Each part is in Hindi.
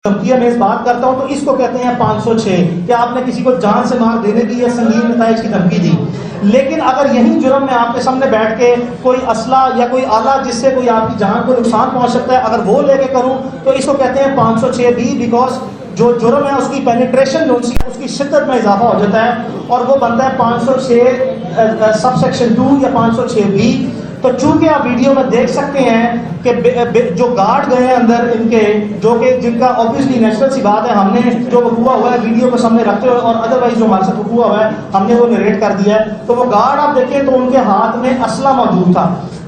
धमकियां मैं इस बात करता हूं तो इसको कहते हैं 506 कि आपने किसी को जान से मार देने की या संगीन नताइज की धमकी दी। लेकिन अगर यही जुर्म में आपके सामने बैठ के कोई असला या कोई आला जिससे कोई आपकी जान को नुकसान पहुंच सकता है अगर वो लेके करूं तो इसको कहते हैं 506 बी, बिकॉज जो जुर्म है उसकी पेनिट्रेशन जो उसकी शिद्दत में इजाफा हो जाता है और वो बनता है 506 सबसेक्शन 2 या 506 बी। तो चूंकि आप वीडियो में देख सकते हैं कि जो गार्ड गए हैं अंदर इनके, जो कि जिनका ऑब्वियसली नेचुरल सी बात है, हमने जो हुआ हुआ है वीडियो को सामने रखते हुए और अदरवाइज जो हमारे साथ हुआ हुआ है हमने वो नरेट कर दिया है। तो वो गार्ड आप देखें तो उनके हाथ में असला मौजूद था।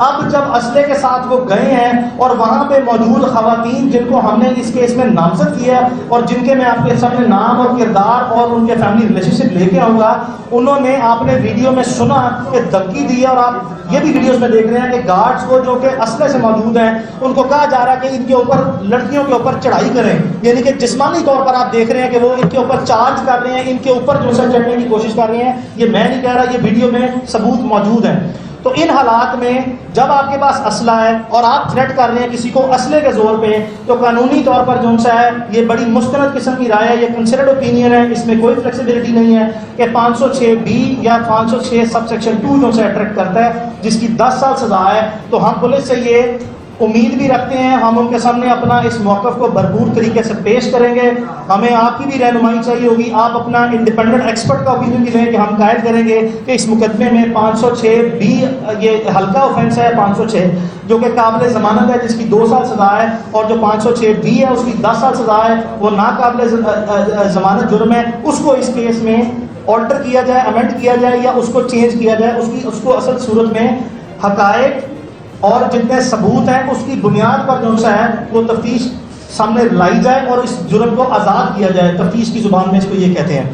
अब जब असले के साथ वो गए हैं और वहां पे मौजूद खवातीन जिनको हमने इस केस में नामजद किया और जिनके मैं आपके सामने नाम और किरदार और उनके फैमिली रिलेशनशिप लेके आऊंगा, उन्होंने आपने वीडियो में सुना कि धमकी दी और आप ये भी वीडियोस में देख रहे हैं कि गार्ड्स को जो कि असले से मौजूद हैं उनको कहा जा रहा है कि इनके ऊपर, लड़कियों के ऊपर चढ़ाई करें, यानी कि जिस्मानी तौर पर आप देख रहे हैं कि वो इनके ऊपर चार्ज कर रहे हैं, इनके ऊपर जो है चढ़ने की कोशिश कर रहे हैं। ये मैं नहीं कह रहा, ये वीडियो में सबूत मौजूद है। तो इन हालात में जब आपके पास असला है और आप थ्रेट कर रहे हैं किसी को असले के जोर पे, तो कानूनी तौर पर जो सा है ये बड़ी मुस्तनद किस्म की राय है, ये कंसिडर्ड ओपिनियन है, इसमें कोई फ्लेक्सिबिलिटी नहीं है कि 506 बी या 506 सबसेक्शन 2 जो से अट्रैक्ट करता है जिसकी 10 साल सजा है। तो हम पुलिस से ये उम्मीद भी रखते हैं, हम उनके सामने अपना इस मौक़िफ़ को भरपूर तरीके से पेश करेंगे। हमें आपकी भी रहनुमाई चाहिए होगी, आप अपना इंडिपेंडेंट एक्सपर्ट का ओपिनियन भी लें कि हम कायद करेंगे कि इस मुकदमे में 506 बी ये हल्का ऑफेंस है, 506 जो कि काबिल ज़मानत है जिसकी 2 साल सजा है, और जो 506 बी है उसकी 10 साल सजा है, वो नाकाबिल ज़मानत जुर्म है। उसको इस केस में ऑल्टर किया जाए, अमेंड किया जाए या उसको चेंज किया जाए, उसको असल सूरत में हक़ाइक़ और जितने सबूत हैं उसकी बुनियाद पर जो सा है वो तफ्तीश सामने लाई जाए और इस जुर्म को आज़ाद किया जाए। तफ्तीश की ज़ुबान में इसको ये कहते हैं।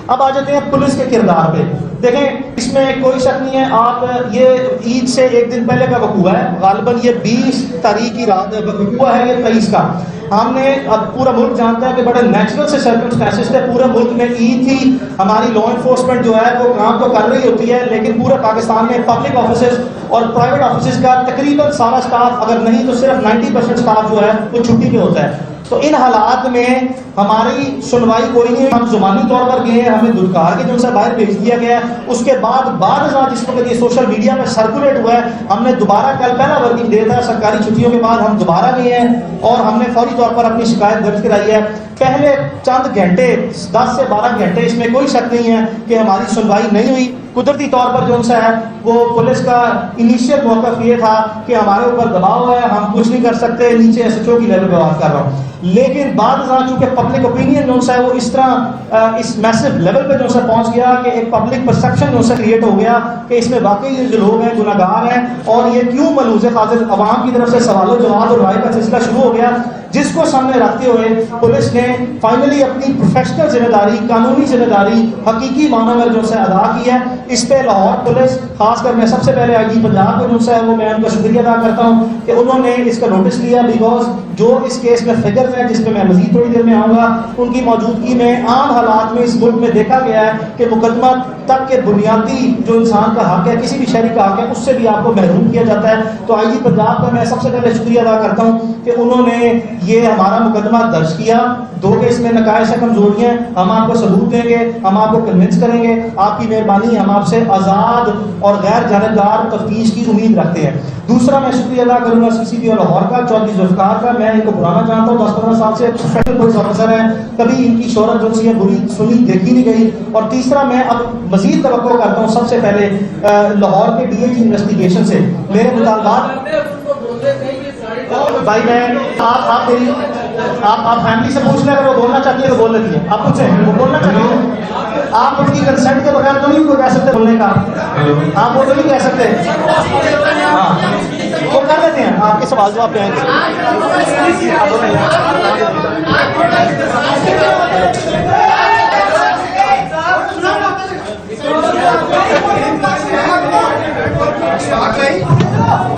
अब आ जाते हैं पुलिस के किरदार पे। देखें, इसमें कोई शक नहीं है, आप ये ईद से एक दिन पहले का वकूआ है, गालिबन ये 20 तारीख की रात वकूआ है, ये 23 का। हमने अब पूरा मुल्क जानता है कि बड़े नेचुरल से सर्कमस्टेंसेस थे, पूरे मुल्क में ईद थी, हमारी लॉ इन्फोर्समेंट जो है वो काम तो कर रही होती है, लेकिन पूरे पाकिस्तान में पब्लिक ऑफिस और प्राइवेट ऑफिस का तकरीबन सारा स्टाफ, अगर नहीं तो सिर्फ 90% स्टाफ जो है वो छुट्टी पे होता है। तो इन हालात में हमारी सुनवाई कोई नहीं, हम जुबानी तौर पर गए, हमें दुरकार के जो से बाहर भेज दिया गया। उसके बाद जिस वक्त ये सोशल मीडिया में सर्कुलेट हुआ है, हमने दोबारा कल पहला वर्किंग डे था, सरकारी छुट्टियों के बाद हम दोबारा गए हैं और हमने फौरी तौर पर अपनी शिकायत दर्ज कराई है। पहले चंद घंटे, 10 से 12 घंटे, इसमें कोई शक नहीं है कि हमारी सुनवाई नहीं हुई। कुदरती तौर पर जो सा है वो पुलिस का इनिशियल मौक़िफ़ ये था कि हमारे ऊपर दबाव है, हम कुछ नहीं कर सकते, नीचे SHO की लेवल पर बात कर रहा हूँ। लेकिन बाद चूंकि पब्लिक ओपिनियन जो सा है वो इस तरह इस मैसिव लेवल पे जो सा पहुंच गया कि एक पब्लिक परसेप्शन जो सा क्रिएट हो गया कि इसमें वाकई ये जो लोग हैं गुनाहगार हैं और ये क्यों मलूज़ खातिर अवाम की तरफ से सवालों जवाब और राय का सिलसिला शुरू हो गया, जिसको सामने रखते हुए पुलिस ने फाइनली अपनी प्रोफेशनल जिम्मेदारी, कानूनी जिम्मेदारी हकीकी मानों में जो है अदा की है। इस पे लाहौर पुलिस, खासकर मैं सबसे पहले IG पंजाब को जो है वो मैं उनका शुक्रिया अदा करता हूँ कि उन्होंने इसका नोटिस लिया, बिकॉज जो इस केस में फिगर्स हैं जिसमें मैं मजीद थोड़ी देर में आऊँगा, उनकी मौजूदगी में आम हालात में इस मुल्क में देखा गया है कि मुकदमा तक के बुनियादी जो इंसान का हक है, किसी भी शहरी का हक है, उससे भी आपको महरूम किया जाता है। तो IG पंजाब का मैं सबसे पहले शुक्रिया अदा करता हूँ कि उन्होंने ये हमारा मुकदमा दर्ज किया। 2 केस में नकायश से कमजोरियाँ, हम आपको सबूत देंगे, हम आपको कन्विंस करेंगे, आपकी मेहरबानी, हम आपसे आज़ाद और गैर जानबदार तफ्तीश की उम्मीद रखते हैं। दूसरा मैं शुक्रिया अदा करूँगा CCP लाहौर का, चौधरी जुल्फ़िकार का। मैं इनको पुराना जानता हूँ, 10-15 साल से प्रोफेशनल पुलिस ऑफिसर हैं, कभी इनकी शोहरत जो है बुरी सुनी देखी नहीं गई। और तीसरा मैं अब मजीद तवक्को करता हूँ सबसे पहले लाहौर के DIG इन्वेस्टिगेशन से मेरे मुतालबात। भाई मैं आप फैमिली से पूछ लें, अगर वो बोलना चाहती है तो बोल लेती है, आप पूछे वो बोलना चाहती है, आप उनकी कंसेंट के बगैर तो नहीं उनको कह सकते बोलने का, आप वो तो नहीं कह सकते। हाँ, वो कर लेते हैं, आपके सवाल जवाब पे आएंगे।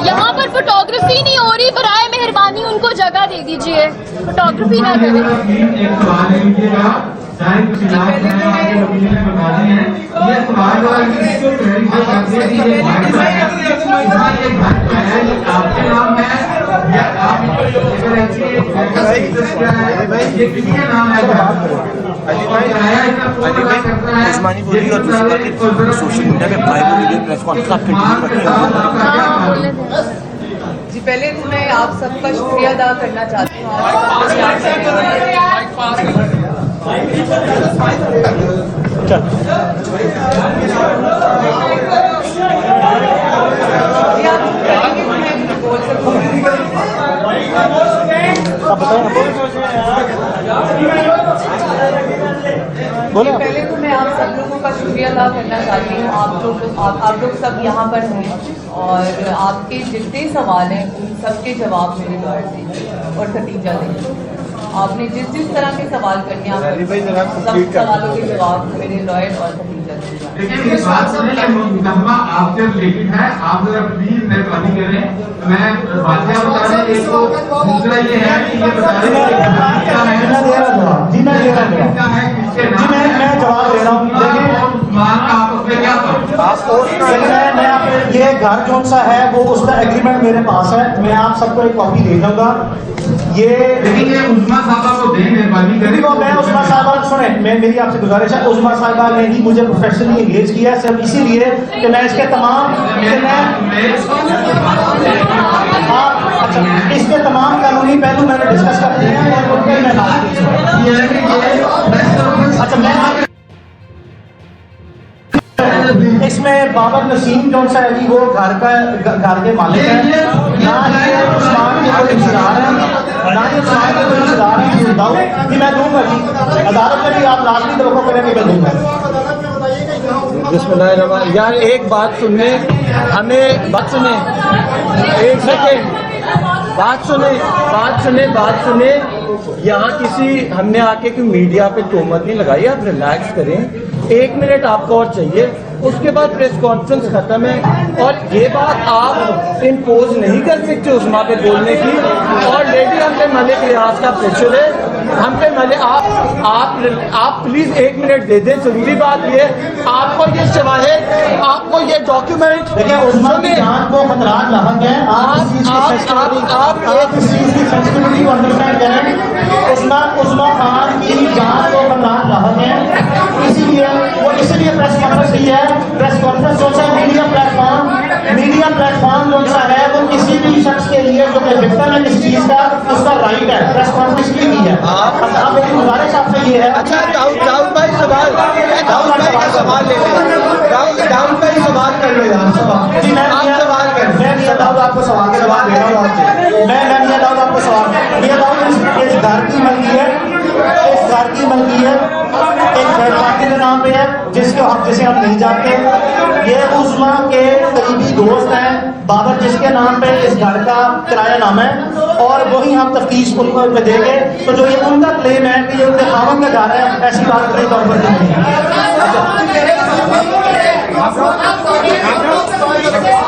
यहाँ पर फोटोग्राफी नहीं हो रही, बराए मेहरबानी उनको जगह दे दीजिए, फोटोग्राफी ना करें। आपके नाम है उस्मानी बोली और दूसरी बात सोशल मीडिया पे प्राइवेट वीडियो प्रेस कॉन्फ्रेंस आप कंटिन्यू रखें। जी पहले तो मैं आप सबका शुक्रिया अदा करना चाहती हूँ। बोलो। पहले तो मैं आप सब लोगों का शुक्रिया अदा करना चाहती हूँ। आप लोग सब यहाँ पर हैं और आपके जितने सवाल हैं उन सब के जवाब मेरे लॉयर देंगे और खतीजा देंगे। आपने जिस तरह के सवाल करने आप सब सवालों के जवाब मेरे लॉयर और खतीजा देंगे। लेकिन इस बात से मुकदमा आपसे रिलेटेड है, आप जरा प्लीज मेहरबानी करें। मैं बातें बता रहे हैं, एक तो दूसरा ये है कि ये बता रहे हैं मैं जवाब दे रहा हूँ। देखिए आपस में क्या ये घर कौन सा है वो उसका एग्रीमेंट मेरे पास है, मैं आप सबको एक कॉपी दे दूंगा। ये लेकिन ये उस्मा साहबा को दें, मेहरबानी करें। मैं उस्मा साहबा सुने, मेरी आपसे गुजारिश है, उस्मा साहबा ने ही मुझे प्रोफेशनली एंगेज किया है सिर्फ इसीलिए कि मैं इसके तमाम इसके तमाम कानूनी पहलू मैंने डिस्कस कर दिए हैं और उन पर मैं बात की। अच्छा, मैं इसमें बाबर नसीम जौन सा है जी वो घर के मालिक है, ना ही उस्मान के कोई रिश्तेदार है, ना ही उस्मान के कोई रिश्तेदार है। बताओ कि मैं दूंगा जी, अदालत में भी आप लाजमी तवक्को करेंगे मैं दूंगा। बिस्मिल्लाहिर्रहमान। यार एक बात सुनने, हमें बात सुने, एक सेकेंड बात सुने। यहाँ किसी हमने आके कोई मीडिया पे तोहमत नहीं लगाई, आप रिलैक्स करें। 1 मिनट आपको और चाहिए, उसके बाद प्रेस कॉन्फ्रेंस खत्म है। और ये बात आप इम्पोज नहीं कर सकते उस्मा पे बोलने की। ऑलरेडी हम पे मलिक रियाज का प्रेशर है, हम पे मलिक आप प्लीज 1 मिनट दे दें। जरूरी बात ये आपको ये शवाहिद, आपको ये डॉक्यूमेंट, देखिए उस्मा की जान को खतरात लाहक है। आप इस चीज की सेंसिटिविटी को अंडरस्टैंड करें। उस्मा खान की जान को खतरात लाहक है, इसीलिए प्रेस कॉन्फ्रेंस की है। प्रेस कॉन्फ्रेंस जो सा मीडिया प्लेटफॉर्म जो सा है वो किसी भी शख्स के लिए जो विक्टिम है इस चीज का उसका राइट है। प्रेस कॉन्फ्रेंस की है। अब मेरी गुजारिश आपसे ये है। अच्छा दाऊद भाई सवाल ले लें। दाऊद भाई सवाल कर लो यार। मैं दाऊद आपको सवाल के जवाब दे रहा हूँ आपसे। मैं दाऊद आपको सवाल इस घर की मलकियत एक थर्ड पार्टी के नाम पे है जिसे हम नहीं जानते। ये उस्मा के करीबी दोस्त हैं बाबर, जिसके नाम पे इस घर का किराया नाम है और वही हम तफ्तीश पे देंगे। तो जो ये उनका क्लेम है कि ये उनके खामन का घर है, ऐसी बात कहीं तौर पर नहीं है।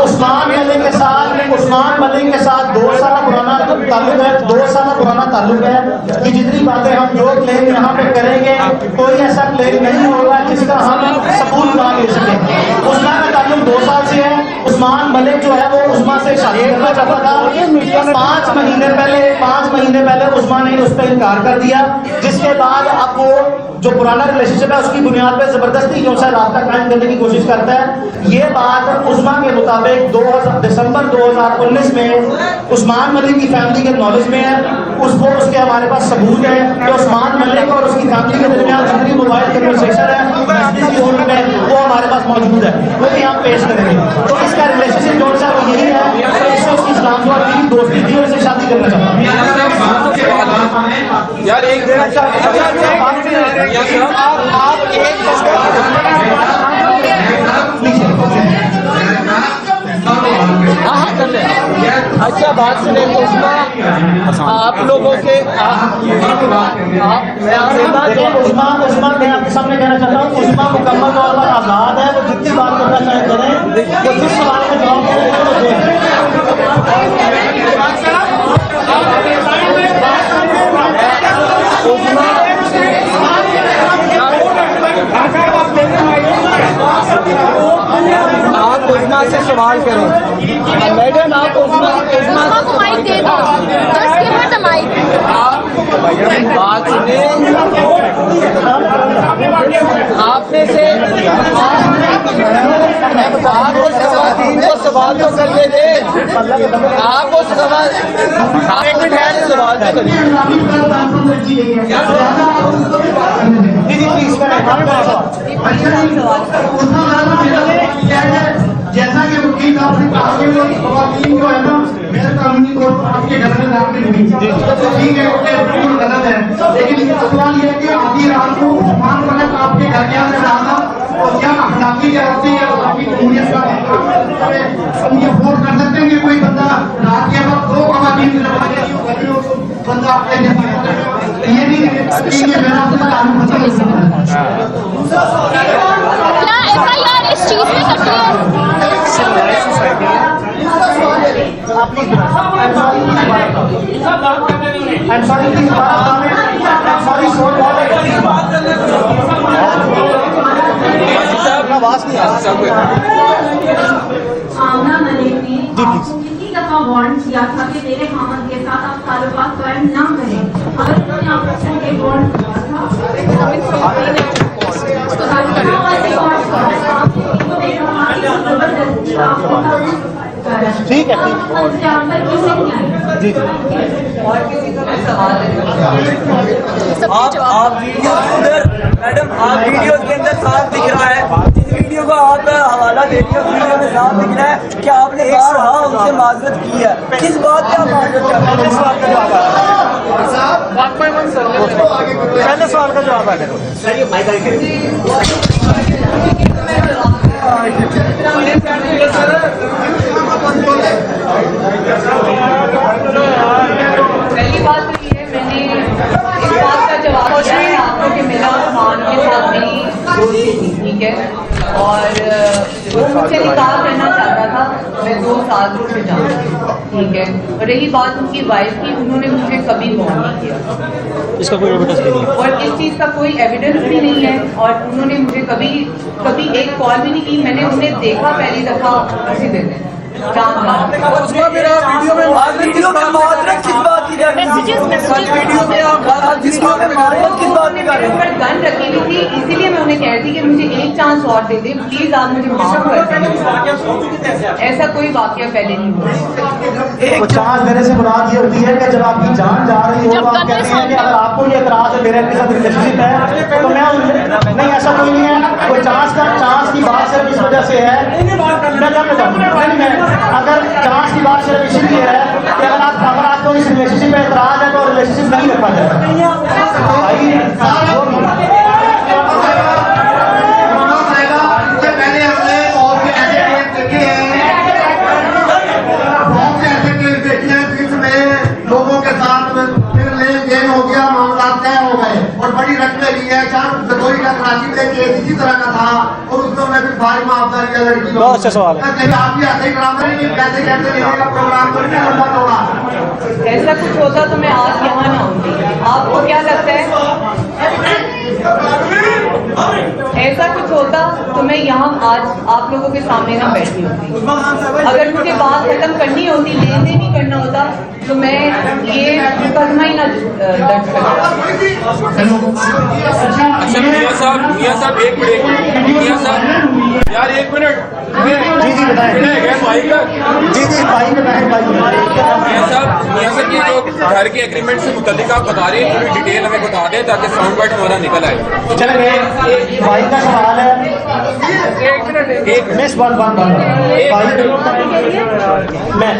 उस्मान मलिक के साथ 2 साल पुराना ताल्लुक है। कि जितनी बातें हम जो क्लेम यहाँ पे करेंगे कोई ऐसा क्लेम नहीं होगा जिसका हम सबूत ना ले सकें। उस्मान का ताल्लुक 2 साल से है। उस्मान मलिक जो है वो उस्मा से शादी करना चाहता था। 5 महीने पहले उस्मा ने उस पर इनकार कर दिया, जिसके बाद अब वो जो पुराना रिलेशनशिप है उसकी बुनियाद पर जबरदस्ती जो सा रास्ता कायम करने की कोशिश करता है। ये बात उस्मा के मुताबिक दिसंबर 2019 में उस्मान मलिक की फैमिली के नॉलेज में है। उसके हमारे पास सबूत है कि उस्मान मलिक और उसकी फैमिली के दरमियान जितनी मोबाइल कन्वर्सेशन है वो हमारे पास मौजूद है, वो भी हम पेश करेंगे। तो इसका रिलेशनशिप जो सा यही है, इससे उसकी इस्लाम से दोस्ती थी और इसे शादी करना चाहता है। यार एक दिन आप अच्छा बात सुने उस्मा, आप लोगों के उस्मा मैं आपके सामने कहना चाहता हूँ, उस्मा मुकम्मल तौर पर आज़ाद है। वो जितनी बात करना चाहे करें, वो जिस सवाल का जवाब आप उस्मा से सवाल करें। मैडम आप उस्मा को माइक दे दो। आपने से आपको सवाल तो करने दे, आपको सवाल एक मिनट है सवाल तो करिए। जैसा कि वकील आपने कहा कि वो खवातीन जो है ना मेरे कानूनी तौर पर आपके घर में दाखिल हुई ठीक है ओके बिल्कुल गलत है, लेकिन सवाल ये है कि आधी रात को उस्मान मलिक आपके घर के अंदर डाला और क्या अखलाकी रहती है आपकी जमहूरियत का हम ये फोन कर सकते हैं कि कोई बंदा रात के वक्त दो खवातीन की बंदा आपके ये नहीं कि ये मेरा कानून खत्म हो सकता है। क्या FIR इस चीज में कटी है? आमना मलिक ने आपको कितनी दफा वार्न किया था कि मेरे मामद के साथ आप ताल्लुकात कायम ना करें? अगर उन्होंने आपको ये वार्न किया था ठीक है जी जी। और किसी का भी सवाल है? आप वीडियो के अंदर मैडम आप वीडियो के अंदर साफ दिख रहा है, जिस वीडियो का आप हवाला दे रही हो वीडियो में साफ दिख रहा है कि आपने बारहा उनसे माजरत की है। किस बात पे आप माजरत कर रहे हैं? पहले सवाल का जवाब है सर, ये माइक पहली बात तो ये है मैंने इस बात का जवाब दिया है आपको कि मेरा उस्मान के साथ मेरी दोस्ती थी ठीक है, और वो मुझसे निकाह करना चाहता था, मैं 2 साल से जानती हूँ ठीक है। और रही बात उनकी वाइफ की, उन्होंने मुझे कभी फोन नहीं किया, इसका कोई एविडेंस नहीं है और इस चीज़ का कोई एविडेंस भी नहीं है, और उन्होंने मुझे कभी एक कॉल भी नहीं की। मैंने उन्हें देखा पहली दफा उसी दिन उसका मेरा वीडियो में माजरत किस बात की जा रही है? वीडियो में आप जिसको में माजरत किस बात की जा रही है? गन रखी हुई थी, इसीलिए मैं उन्हें कह रही थी कि मुझे एक चांस और दे दे प्लीज, आप मुझे माफ कर दें। ऐसा कोई वाकया पहले नहीं हुआ। तो चांस देने से मुराद ये होती है कि जब आपकी जान जा रही हो तो आप कहते हैं कि अगर आपको ये एतराज है मेरे के साथ रिलेशनशिप है तो मैं नहीं, ऐसा कोई नहीं है। कोई चांस की बात सिर्फ इस वजह से है, अगर चांस की बात सिर्फ इसलिए है कि अगर आपको इस रिलेशनशिप में एतराज है तो रिलेशनशिप नहीं रखा जाएगा। पहले हमने और भी ऐसे केस देखे हैं, बहुत से ऐसे केस देखे हैं जिसमें लोगों के साथ फिर लेन देन हो गया, मामला तय हो गए और बड़ी रकमें ली है। चोरी का कराची में केस इसी तरह का था और उसमें मैं फिर भारी मामला लिया लड़की को। बहुत अच्छा सवाल है। आप भी ऐसे ही ड्रामा नहीं कैसे कैसे लेगा प्रोग्राम करके लंबा तोड़ा। ऐसा कुछ होता तो मैं आज यहाँ ना होती। आपको क्या लगता है ऐसा कुछ होता तो मैं यहाँ आज आप लोगों के सामने ना बैठी होती? अगर मुझे बात खत्म करनी होती, लेन देन नहीं करना होता, तो मैं ये मुकदमा ही ना दर्ज करता। मियां साहब एक मिनट यार, 1 मिनट। जी जी बताएं। भाई का जी भाई बताएं भाई। मियां साहब की जो घर के एग्रीमेंट से मुतालिक आप बता रहे हैं, थोड़ी डिटेल हमें बता दें ताकि साउंड बाइट हमारा निकल आए। चलेंगे, भाई का सवाल है। एक मिस वन मैं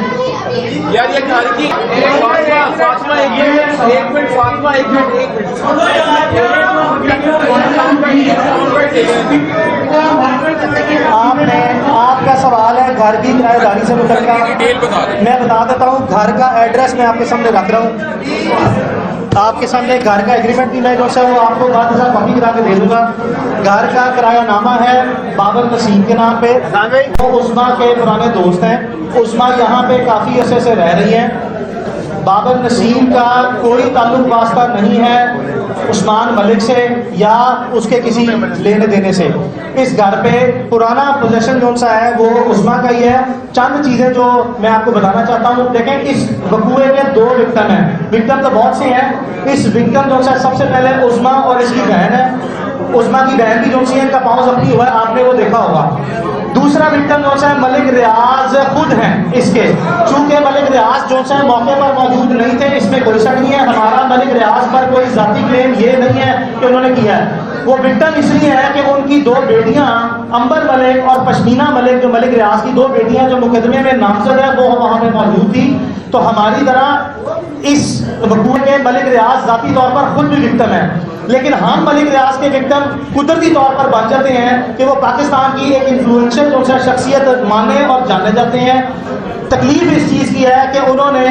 यार ये घर की फातिमा एक मिनट आपने आपका सवाल है घर की किराएदारी से मुतल्लिक। डिटेल बता दें। मैं बता देता हूँ, घर का एड्रेस मैं आपके सामने रख रहा हूँ। आपके सामने घर का एग्रीमेंट भी मैं जो है वो आपको 10,000 बाकी करा के दे दूंगा। घर का किरायानामा है बाबर नसीम के नाम पे। वो उस्मा के पुराने दोस्त हैं। उस्मा यहाँ पे काफ़ी अरसे से रह रही हैं। बाबर नसीम का कोई ताल्लुक वास्ता नहीं है उस्मान मलिक से या उसके किसी लेने देने से। इस घर पे पुराना पोजेशन जो सा है वो उस्मा का ही है। चंद चीज़ें जो मैं आपको बताना चाहता हूँ, देखें इस वकूए के 2 विक्टिम हैं। विक्टिम तो बहुत से हैं। इस विक्टिम जो है सबसे पहले उस्मा और इसकी बहन है। उस्मा की बहन की जो है इनका पाँव जख्मी हुआ है, आपने वो देखा होगा। दूसरा विक्टिम जो है मलिक रियाज खुद हैं इसके। चूंकि मलिक रियाज जो है मौके पर मौजूद नहीं थे, इसमें कोई शक नहीं है। हमारा मलिक रियाज पर कोई जाती क्लेम ये नहीं है कि उन्होंने किया है। वो विक्टिम इसलिए है कि उनकी दो बेटियां अंबर मलिक और पश्मीना मलिक, जो मलिक रियाज की दो बेटियां जो मुकदमे में नामजद है, वो वहां पे मौजूद थी। तो हमारी तरह इस वकूअ के मलिक रियाज जाती तौर पर खुद भी विक्टिम है, लेकिन हम मलिक रियाज के विक्टिम कुदरती तौर पर बन जाते हैं कि वो पाकिस्तान की एक इन्फ्लुएंशियल जो है शख्सियत माने और जाने जाते हैं। तकलीफ इस चीज़ की है कि उन्होंने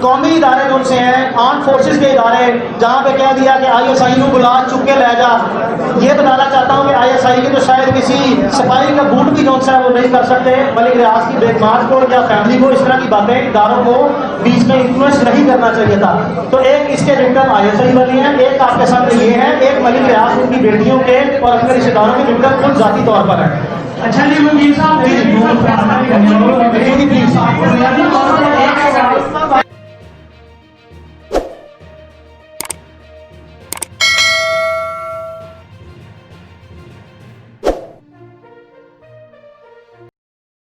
कौमी इदारे जो से हैं, आर्म फोर्सेस के इदारे, जहाँ पे कह दिया कि ISI को बुला चुप के ले जा। ये बताना चाहता हूँ कि ISI के तो शायद किसी सिपाही का बूट भी जो है वो नहीं कर सकते। मलिक रियाज की बेगमार को या फैमिली को इस तरह की बातें इदारों को बीच में इन्फ्लुएंस नहीं करना चाहिए था। तो एक इसके विक्टिम ISI वाली हैं, एक आपके सामने ये है, एक मलिक रियाज उनकी बेटियों के और अपने रिश्तेदारों के विक्टिम खुद जाती तौर पर है। अच्छा जी, मुंजीर साहब,